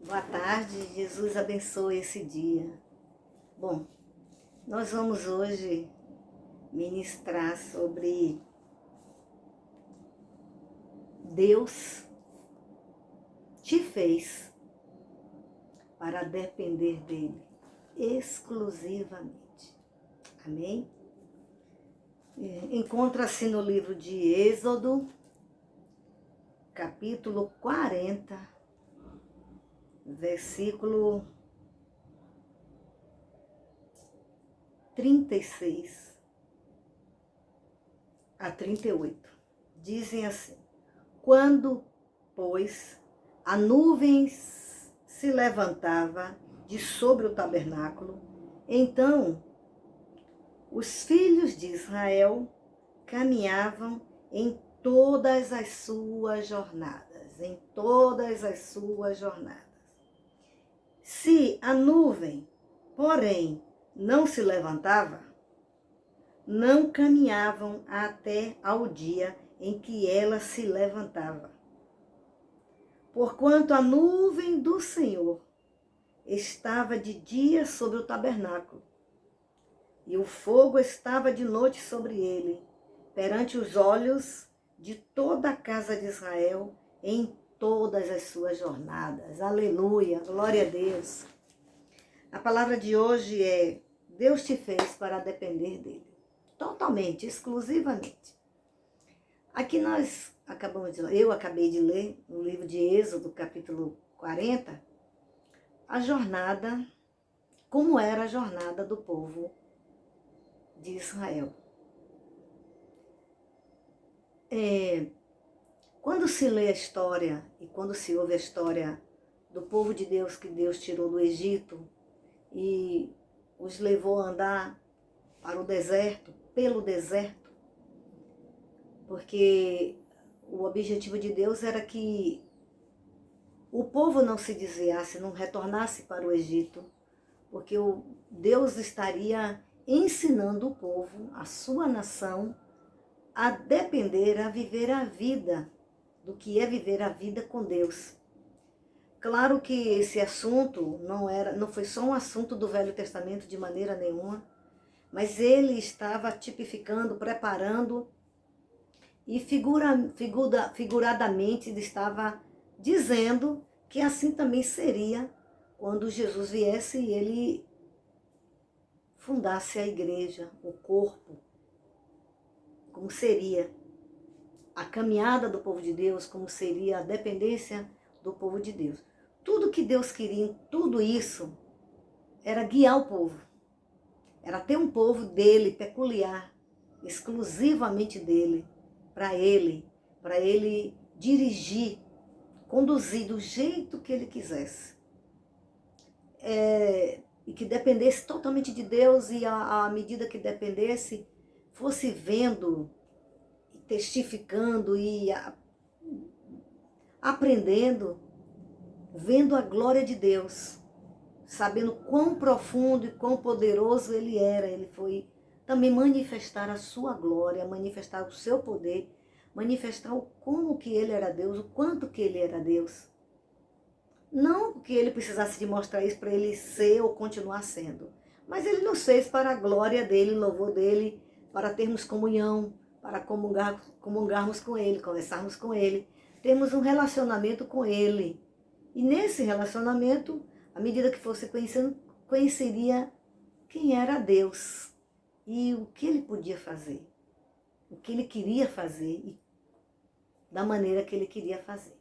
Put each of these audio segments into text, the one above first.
Boa tarde, Jesus abençoe esse dia. Bom, nós vamos hoje ministrar sobre Deus te fez para depender dele exclusivamente. Amém? Encontra-se no livro de Êxodo, capítulo 40, versículo 36 a 38. Dizem assim: quando, pois, a nuvem se levantava de sobre o tabernáculo, então os filhos de Israel caminhavam em todas as suas jornadas, Se a nuvem, porém, não se levantava, não caminhavam até ao dia em que ela se levantava. Porquanto a nuvem do Senhor estava de dia sobre o tabernáculo, e o fogo estava de noite sobre ele, perante os olhos de toda a casa de Israel, em todas as suas jornadas. Aleluia, glória a Deus. A palavra de hoje é: Deus te fez para depender dele, totalmente, exclusivamente. Aqui eu acabei de ler no livro de Êxodo, capítulo 40, a jornada, como era a jornada do povo de Israel. Quando se lê a história e quando se ouve a história do povo de Deus que Deus tirou do Egito e os levou a andar para o deserto, pelo deserto, porque o objetivo de Deus era que o povo não se desviasse, não retornasse para o Egito, porque Deus estaria ensinando o povo, a sua nação, a depender, a viver a vida, do que é viver a vida com Deus. Claro que esse assunto não foi só um assunto do Velho Testamento de maneira nenhuma, mas ele estava tipificando, preparando e figuradamente ele estava dizendo que assim também seria quando Jesus viesse e ele fundasse a igreja, o corpo, como seria a caminhada do povo de Deus, como seria a dependência do povo de Deus. Tudo que Deus queria em tudo isso era guiar o povo, era ter um povo dele, peculiar, exclusivamente dele, para ele dirigir, conduzir do jeito que ele quisesse. E que dependesse totalmente de Deus, e à medida que dependesse, fosse vendo, testificando e aprendendo, vendo a glória de Deus, sabendo quão profundo e quão poderoso ele era. Ele foi também manifestar a sua glória, manifestar o seu poder, manifestar o como que ele era Deus, o quanto que ele era Deus. Não que ele precisasse de mostrar isso para ele ser ou continuar sendo, mas ele nos fez para a glória dele, louvor dele, para termos comunhão, para comungarmos com ele, conversarmos com ele, termos um relacionamento com ele. E nesse relacionamento, à medida que fosse conhecendo, conheceria quem era Deus e o que ele podia fazer, o que ele queria fazer e da maneira que ele queria fazer.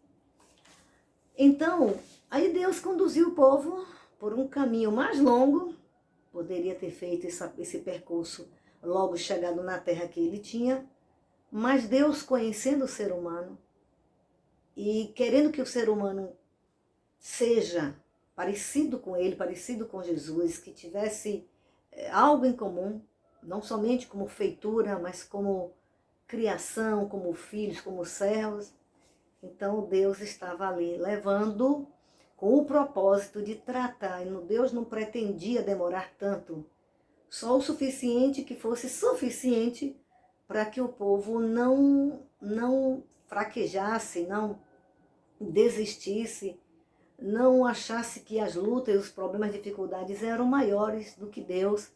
Então, aí Deus conduziu o povo por um caminho mais longo, poderia ter feito esse percurso logo chegado na terra que ele tinha, mas Deus, conhecendo o ser humano e querendo que o ser humano seja parecido com ele, parecido com Jesus, que tivesse algo em comum, não somente como feitura, mas como criação, como filhos, como servos. Então Deus estava ali levando com o propósito de tratar, e Deus não pretendia demorar tanto, só o suficiente que fosse suficiente para que o povo não fraquejasse, não desistisse, não achasse que as lutas, os problemas, as dificuldades eram maiores do que Deus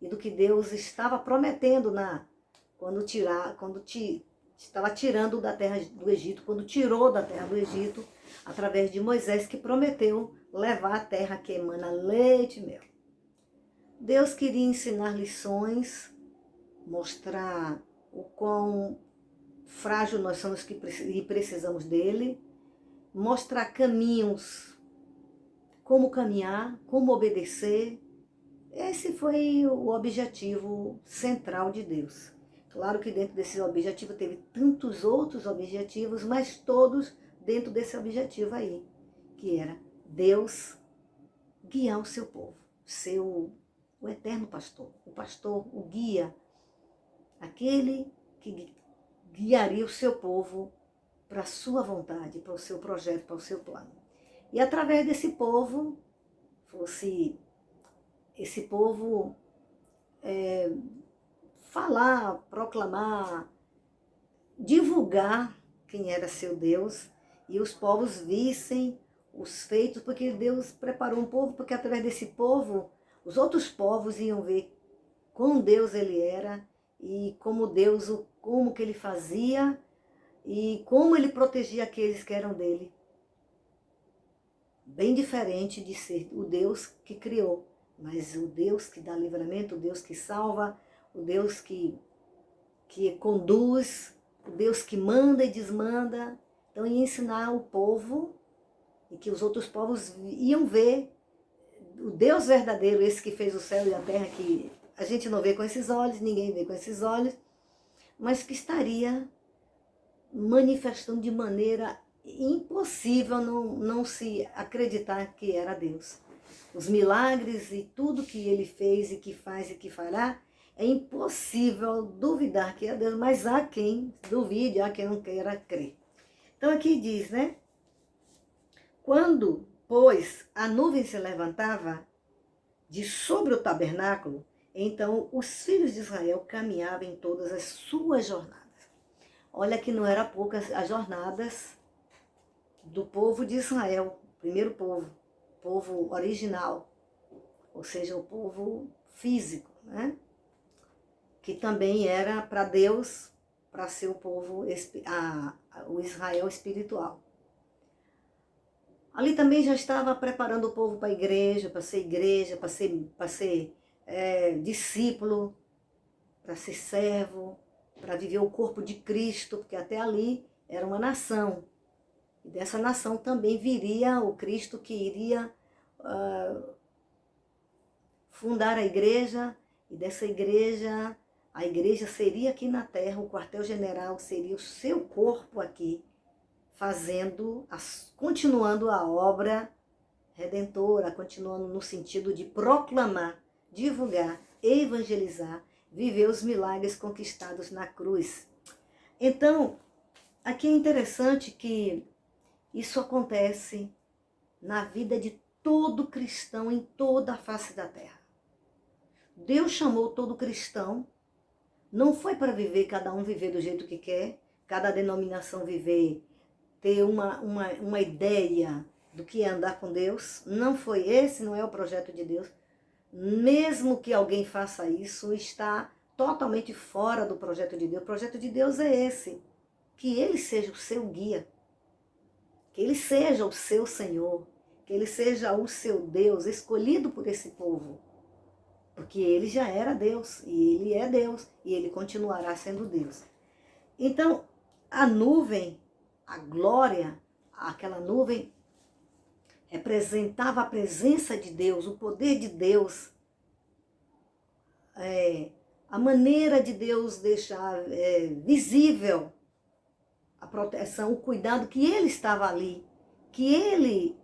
e do que Deus estava prometendo quando estava tirando da terra do Egito, quando tirou da terra do Egito, através de Moisés, que prometeu levar a terra que emana leite e mel. Deus queria ensinar lições, mostrar o quão frágil nós somos e precisamos dele, mostrar caminhos, como caminhar, como obedecer. Esse foi o objetivo central de Deus. Claro que dentro desse objetivo teve tantos outros objetivos, mas todos dentro desse objetivo aí, que era Deus guiar o seu povo, ser o eterno pastor, o guia, aquele que guiaria o seu povo para a sua vontade, para o seu projeto, para o seu plano. E através desse povo, esse povo falar, proclamar, divulgar quem era seu Deus, e os povos vissem os feitos, porque Deus preparou um povo, porque através desse povo, os outros povos iam ver quão Deus ele era, e como que ele fazia, e como ele protegia aqueles que eram dele. Bem diferente de ser o Deus que criou, mas o Deus que dá livramento, o Deus que salva, o Deus que conduz, o Deus que manda e desmanda. Então, ia ensinar o povo, e que os outros povos iam ver o Deus verdadeiro, esse que fez o céu e a terra, que a gente não vê com esses olhos, ninguém vê com esses olhos, mas que estaria manifestando de maneira impossível não se acreditar que era Deus. Os milagres e tudo que ele fez e que faz e que fará, é impossível duvidar que é Deus, mas há quem duvide, há quem não queira crer. Então aqui diz, né? Quando, pois, a nuvem se levantava de sobre o tabernáculo, então os filhos de Israel caminhavam em todas as suas jornadas. Olha que não era poucas as jornadas do povo de Israel, primeiro povo original, ou seja, o povo físico, né? Que também era para Deus, para ser o povo, o Israel espiritual. Ali também já estava preparando o povo para ser igreja, para ser discípulo, para ser servo, para viver o corpo de Cristo, porque até ali era uma nação. E dessa nação também viria o Cristo que iria fundar a igreja, e dessa igreja, a igreja seria aqui na terra, o quartel-general seria o seu corpo aqui, continuando a obra redentora, continuando no sentido de proclamar, divulgar, evangelizar, viver os milagres conquistados na cruz. Então, aqui é interessante que isso acontece na vida de todo cristão em toda a face da terra. Deus chamou todo cristão, não foi para viver, cada um viver do jeito que quer, cada denominação viver, ter uma ideia do que é andar com Deus. Não foi esse, não é o projeto de Deus. Mesmo que alguém faça isso, está totalmente fora do projeto de Deus. O projeto de Deus é esse, que Ele seja o seu guia, que Ele seja o seu Senhor, que Ele seja o seu Deus, escolhido por esse povo. Porque Ele já era Deus, e Ele é Deus, e Ele continuará sendo Deus. Então, a nuvem, a glória, aquela nuvem representava a presença de Deus, o poder de Deus, a maneira de Deus deixar visível a proteção, o cuidado que Ele estava ali, que Ele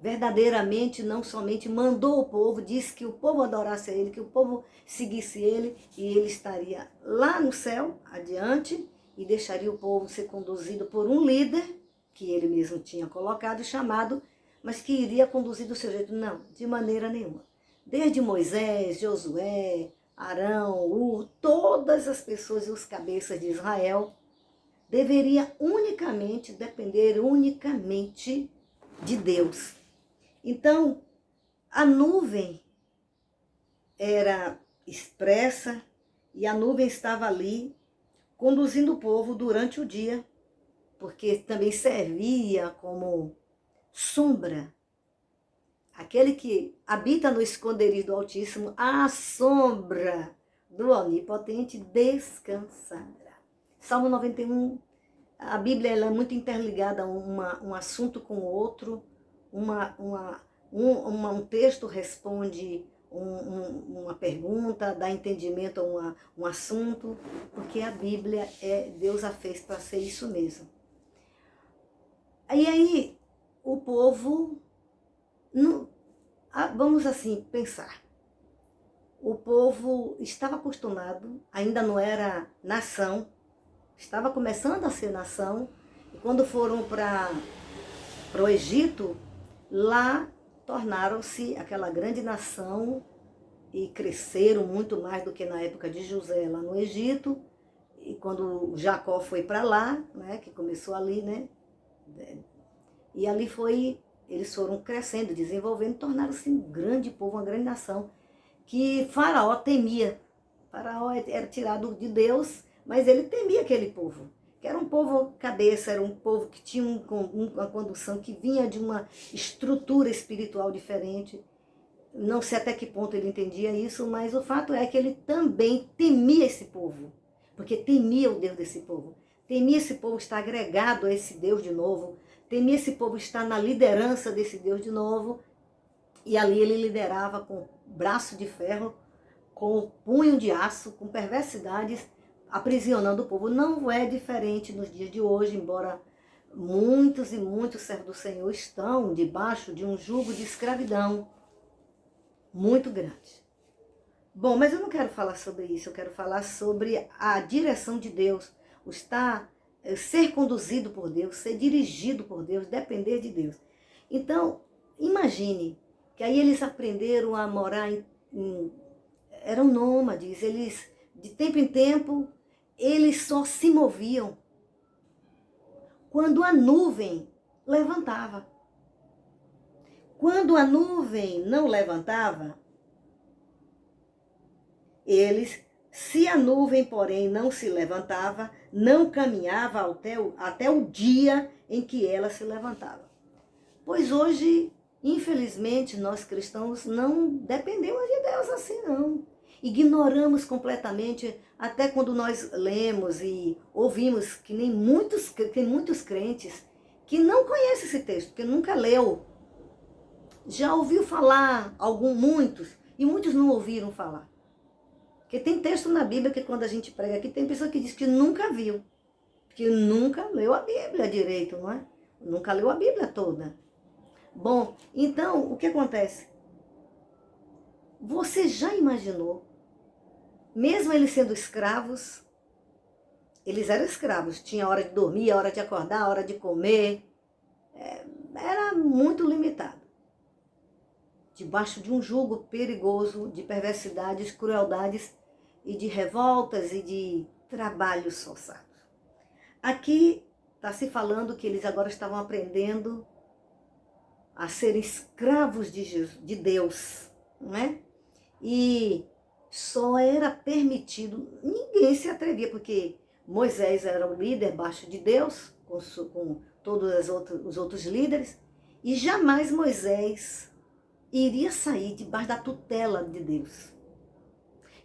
verdadeiramente não somente mandou o povo, disse que o povo adorasse a Ele, que o povo seguisse Ele, e Ele estaria lá no céu, adiante, e deixaria o povo ser conduzido por um líder, que Ele mesmo tinha colocado e chamado, mas que iria conduzir do seu jeito. Não, de maneira nenhuma. Desde Moisés, Josué, Arão, todas as pessoas e os cabeças de Israel deveria unicamente depender de Deus. Então, a nuvem era expressa e a nuvem estava ali conduzindo o povo durante o dia, porque também servia como sombra. Aquele que habita no esconderijo do Altíssimo, à sombra do Onipotente descansará. Salmo 91, a Bíblia ela é muito interligada, um assunto com o outro, um texto responde uma pergunta, dá entendimento a um assunto, porque a Bíblia, Deus a fez para ser isso mesmo. E aí, o povo, vamos assim pensar, o povo estava acostumado, ainda não era nação, estava começando a ser nação, e quando foram para o Egito, lá tornaram-se aquela grande nação e cresceram muito mais do que na época de José lá no Egito. E quando Jacó foi para lá, né, que começou ali, né, e ali eles foram crescendo, desenvolvendo, tornaram-se um grande povo, uma grande nação, que Faraó temia. Faraó era tirado de Deus, mas ele temia aquele povo, que era um povo cabeça, era um povo que tinha uma condução, que vinha de uma estrutura espiritual diferente. Não sei até que ponto ele entendia isso, mas o fato é que ele também temia esse povo, porque temia o Deus desse povo. Temia esse povo estar agregado a esse Deus de novo, temia esse povo estar na liderança desse Deus de novo, e ali ele liderava com braço de ferro, com punho de aço, com perversidades, aprisionando o povo. Não é diferente nos dias de hoje, embora muitos e muitos servos do Senhor estão debaixo de um jugo de escravidão muito grande. Bom, mas eu não quero falar sobre isso, eu quero falar sobre a direção de Deus, ser conduzido por Deus, ser dirigido por Deus, depender de Deus. Então, imagine que aí eles aprenderam a morar eram nômades, eles, de tempo em tempo, eles só se moviam quando a nuvem levantava. Quando a nuvem não levantava, se a nuvem, porém, não se levantava, não caminhava até o dia em que ela se levantava. Pois hoje, infelizmente, nós cristãos não dependemos de Deus assim, não. Ignoramos completamente, até quando nós lemos e ouvimos que muitos crentes que não conhecem esse texto, que nunca leu, já ouviu falar, muitos, e muitos não ouviram falar. Porque tem texto na Bíblia que quando a gente prega aqui, tem pessoa que diz que nunca viu, que nunca leu a Bíblia direito, não é? Nunca leu a Bíblia toda. Bom, então, o que acontece? Você já imaginou, mesmo eles sendo escravos, eles eram escravos, tinha hora de dormir, hora de acordar, hora de comer, era muito limitado. Debaixo de um jugo perigoso de perversidades, crueldades e de revoltas e de trabalhos forçados. Aqui está se falando que eles agora estavam aprendendo a ser escravos de Deus, não é? E só era permitido, ninguém se atrevia, porque Moisés era o líder abaixo de Deus, com todos os outros líderes, e jamais Moisés iria sair debaixo da tutela de Deus,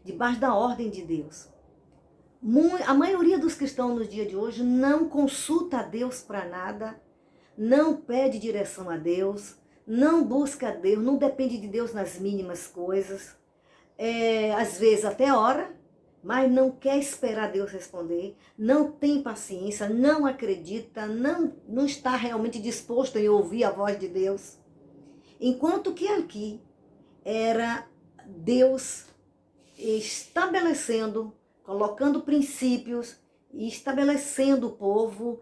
debaixo da ordem de Deus. A maioria dos cristãos nos dias de hoje não consulta a Deus para nada, não pede direção a Deus, não busca a Deus, não depende de Deus nas mínimas coisas. Às vezes até ora, mas não quer esperar Deus responder, não tem paciência, não acredita, não está realmente disposto em ouvir a voz de Deus. Enquanto que aqui era Deus estabelecendo, colocando princípios e estabelecendo o povo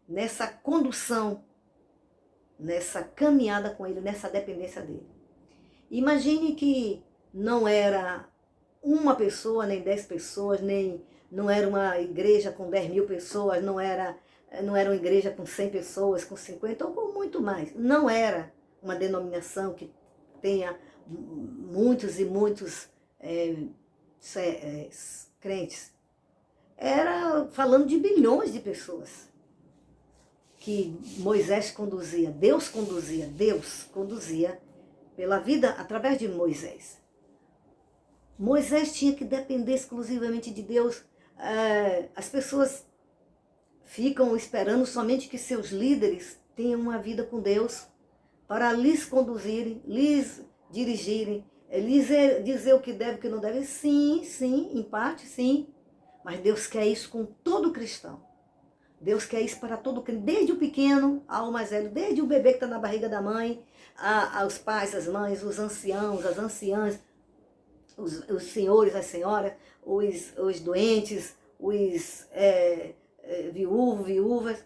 nessa condução, nessa caminhada com ele, nessa dependência dele. Imagine que não era uma pessoa, nem 10 pessoas, não era uma igreja com 10.000 pessoas, não era não era uma igreja com 100 pessoas, com 50 ou com muito mais. Não era uma denominação que tenha muitos e muitos crentes. Era falando de bilhões de pessoas que Moisés conduzia, Deus conduzia pela vida através de Moisés. Moisés tinha que depender exclusivamente de Deus. As pessoas ficam esperando somente que seus líderes tenham uma vida com Deus para lhes conduzirem, lhes dirigirem, lhes dizer o que deve e o que não deve. Sim, sim, em parte sim. Mas Deus quer isso com todo cristão. Deus quer isso para todo cristão, desde o pequeno ao mais velho, desde o bebê que está na barriga da mãe, aos pais, as mães, os anciãos, as anciãs, os senhores, as senhoras, os doentes, os viúvas,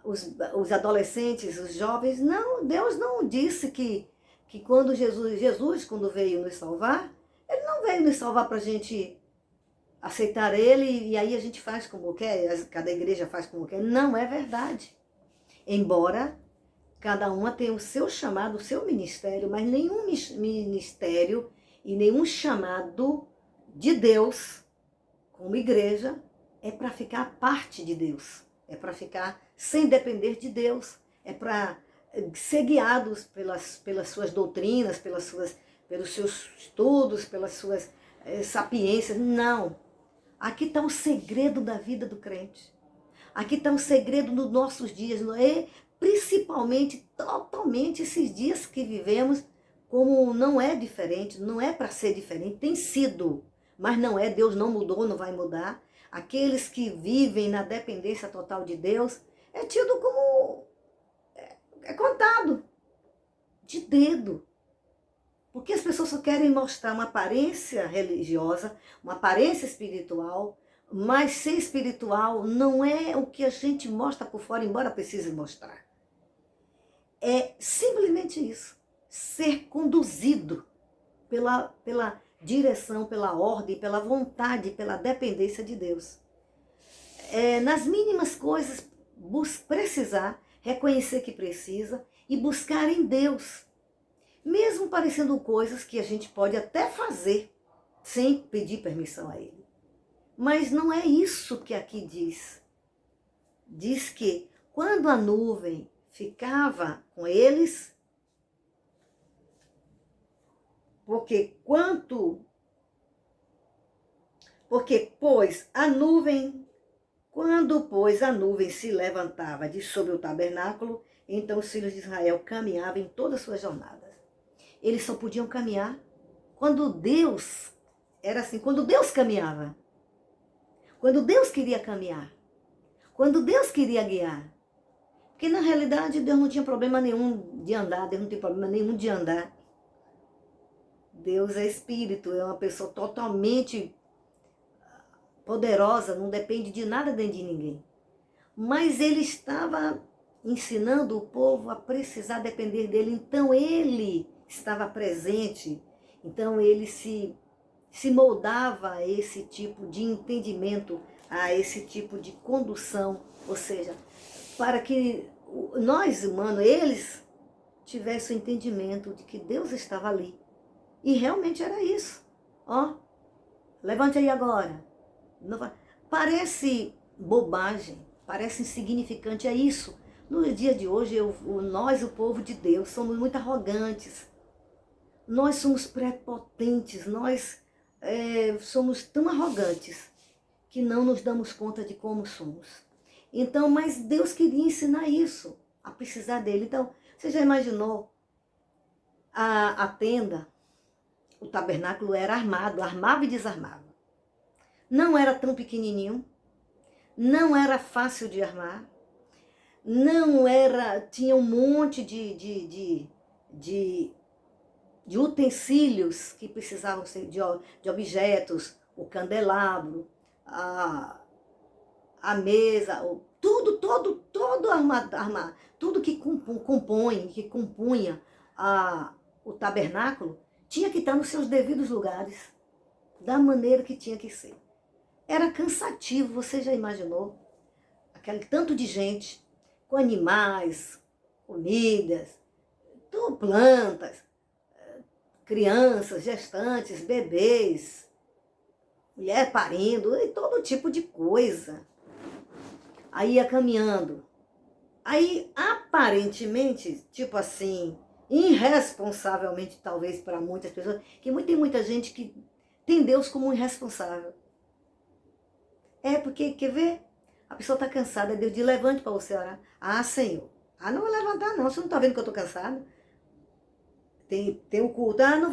os adolescentes, os jovens. Não, Deus não disse que quando Jesus, quando veio nos salvar, ele não veio nos salvar para a gente aceitar ele e aí a gente faz como quer, cada igreja faz como quer. Não é verdade. Embora cada uma tenha o seu chamado, o seu ministério, mas nenhum ministério e nenhum chamado de Deus, como igreja, é para ficar parte de Deus. É para ficar sem depender de Deus. É para ser guiados pelas suas doutrinas, pelos seus estudos, pelas suas sapiências. Não. Aqui está o segredo da vida do crente. Aqui está o segredo dos nossos dias. Principalmente, totalmente, esses dias que vivemos, como não é diferente, não é para ser diferente, tem sido, mas não é, Deus não mudou, não vai mudar. Aqueles que vivem na dependência total de Deus, é tido como, é contado, de dedo. Porque as pessoas só querem mostrar uma aparência religiosa, uma aparência espiritual, mas ser espiritual não é o que a gente mostra por fora, embora precise mostrar. É simplesmente isso, ser conduzido pela direção, pela ordem, pela vontade, pela dependência de Deus. Nas mínimas coisas, precisar, reconhecer que precisa e buscar em Deus. Mesmo parecendo coisas que a gente pode até fazer sem pedir permissão a Ele. Mas não é isso que aqui diz. Diz que quando a nuvem ficava com eles, pois a nuvem, quando pois a nuvem se levantava de sobre o tabernáculo, então os filhos de Israel caminhavam em todas as suas jornadas. Eles só podiam caminhar quando Deus, era assim, quando Deus caminhava. Quando Deus queria caminhar. Quando Deus queria guiar. Porque na realidade Deus não tinha problema nenhum de andar, Deus não tem problema nenhum de andar. Deus é espírito, é uma pessoa totalmente poderosa, não depende de nada nem de ninguém. Mas ele estava ensinando o povo a precisar depender dele, então ele estava presente, então ele se moldava a esse tipo de entendimento, a esse tipo de condução, ou seja, para que nós humanos, eles tivessem o entendimento de que Deus estava ali. E realmente era isso. Ó, levante aí agora. Parece bobagem, parece insignificante, é isso. No dia de hoje, nós, o povo de Deus, somos muito arrogantes. Nós somos prepotentes, nós somos tão arrogantes que não nos damos conta de como somos. Então, mas Deus queria ensinar isso, a precisar dele. Então, você já imaginou a tenda, o tabernáculo era armado, armava e desarmava. Não era tão pequenininho, não era fácil de armar, não era, tinha um monte de utensílios que precisavam ser de objetos, o candelabro, a mesa, todo armado, tudo que compunha o tabernáculo tinha que estar nos seus devidos lugares, da maneira que tinha que ser. Era cansativo, você já imaginou? aquele tanto de gente, com animais, comidas, plantas, crianças, gestantes, bebês, mulher parindo, e todo tipo de coisa. Aí ia caminhando. Aí, aparentemente, tipo assim, irresponsavelmente, talvez para muitas pessoas, que tem muita gente que tem Deus como irresponsável. É, porque, quer ver? A pessoa está cansada, Deus diz, levante para você orar. Ah, Senhor. Ah, não vou levantar não, você não está vendo que eu estou cansada? Tem o culto. Ah, não